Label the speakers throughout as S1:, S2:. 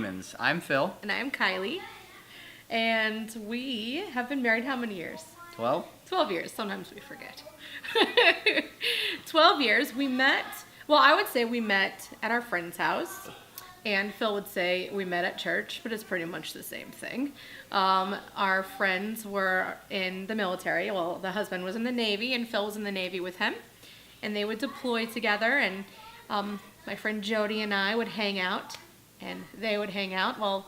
S1: Bemans. I'm Phil.
S2: And I'm Kylie. And we have been married how many years?
S1: 12?
S2: 12 years. Sometimes we forget. 12 years. We met, well, I would say we met at our friend's house. And Phil would say we met at church, but it's pretty much the same thing. Our friends were in the military. Well, the husband was in the Navy, and Phil was in the Navy with him. And they would deploy together, and my friend Jody and I would hang out, and they would hang out while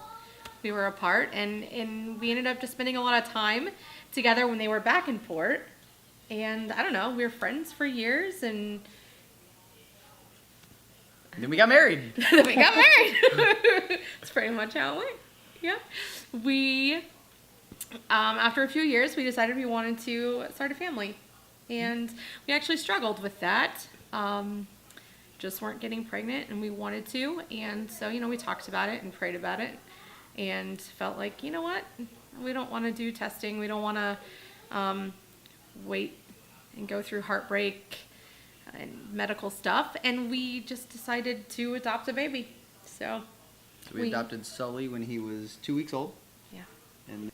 S2: we were apart. And we ended up just spending a lot of time together when they were back in port. And I don't know, we were friends for years, and
S1: then we got married.
S2: Then we got married. That's pretty much how it went. Yeah. We, after a few years, we decided we wanted to start a family. And we actually struggled with that. Just weren't getting pregnant, and we wanted to. And so, we talked about it and prayed about it and felt like, you know what? We don't want to do testing. We don't want to wait and go through heartbreak and medical stuff, and we just decided to adopt a baby. So
S1: we adopted Sully when he was 2 weeks old.
S2: Yeah.
S1: And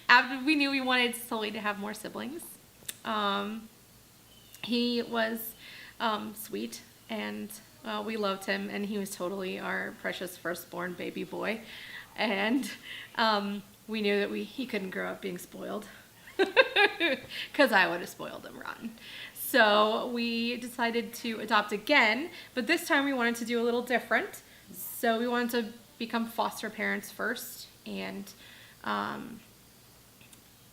S2: after we knew we wanted Sully to have more siblings, he was sweet, and we loved him, and he was totally our precious firstborn baby boy. And we knew that he couldn't grow up being spoiled, because I would have spoiled him rotten. So we decided to adopt again, but this time we wanted to do a little different. So we wanted to become foster parents first, and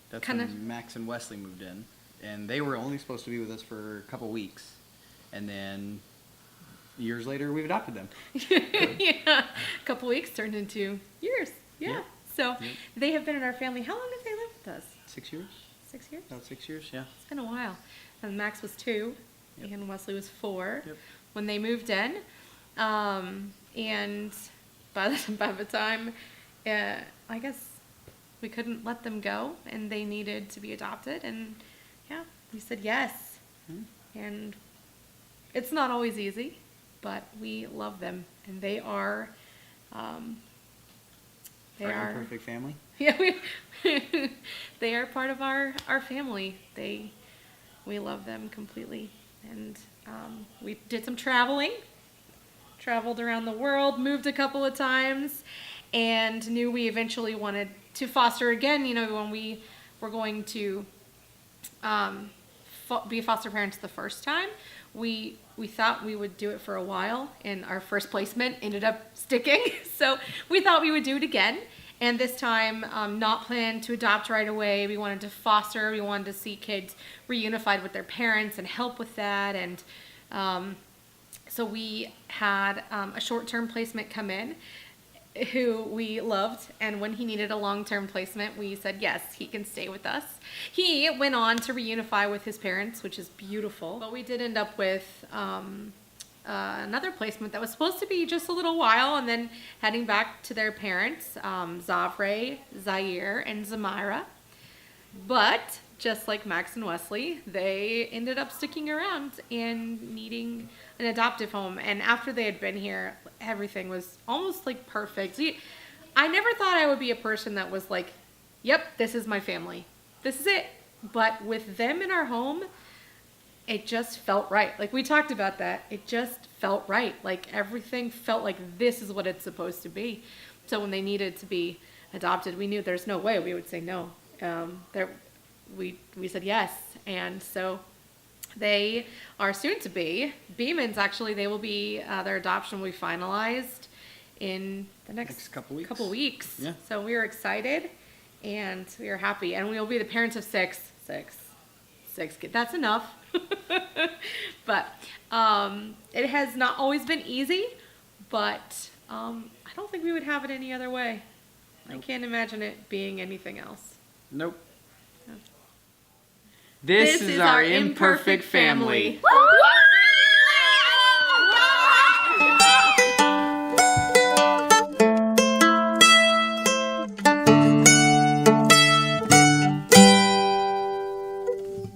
S1: that's when Max and Wesley moved in, and they were only supposed to be with us for a couple weeks, and then years later we've adopted them.
S2: Yeah, a couple weeks turned into years. Yeah. So they have been in our family. How long have they lived with us?
S1: 6 years.
S2: 6 years?
S1: About 6 years, yeah.
S2: It's been a while. And Max was 2, and Wesley was 4 when they moved in. And by the time, I guess we couldn't let them go, and they needed to be adopted. And we said yes. And it's not always easy, but we love them, and they are. They are
S1: a perfect family.
S2: Yeah, they are part of our family. We love them completely, and we did some traveled around the world, moved a couple of times, and knew we eventually wanted to foster again. When we were going to be foster parents the first time, we thought we would do it for a while, and our first placement ended up sticking. So we thought we would do it again. And this time, not plan to adopt right away. We wanted to foster. We wanted to see kids reunified with their parents and help with that. And so we had a short-term placement come in who we loved. And when he needed a long-term placement, we said, yes, he can stay with us. He went on to reunify with his parents, which is beautiful. But we did end up with another placement that was supposed to be just a little while, and then heading back to their parents, Zavre, Zaire, and Zamira. But just like Max and Wesley, they ended up sticking around and needing an adoptive home. And after they had been here, everything was almost like perfect. I never thought I would be a person that was like, yep, this is my family. This is it. But with them in our home, it just felt right. Like we talked about that. It just felt right. Like everything felt like this is what it's supposed to be. So when they needed to be adopted, we knew there's no way we would say no. We said yes. And so they are soon to be. Beman's actually, they will be, their adoption will be finalized in the next couple weeks.
S1: Yeah.
S2: So we are excited and we are happy. And we will be the parents of six kids. That's enough. But it has not always been easy, but I don't think we would have it any other way. Nope. I can't imagine it being anything else.
S1: Nope. This is our imperfect family.
S2: Woo!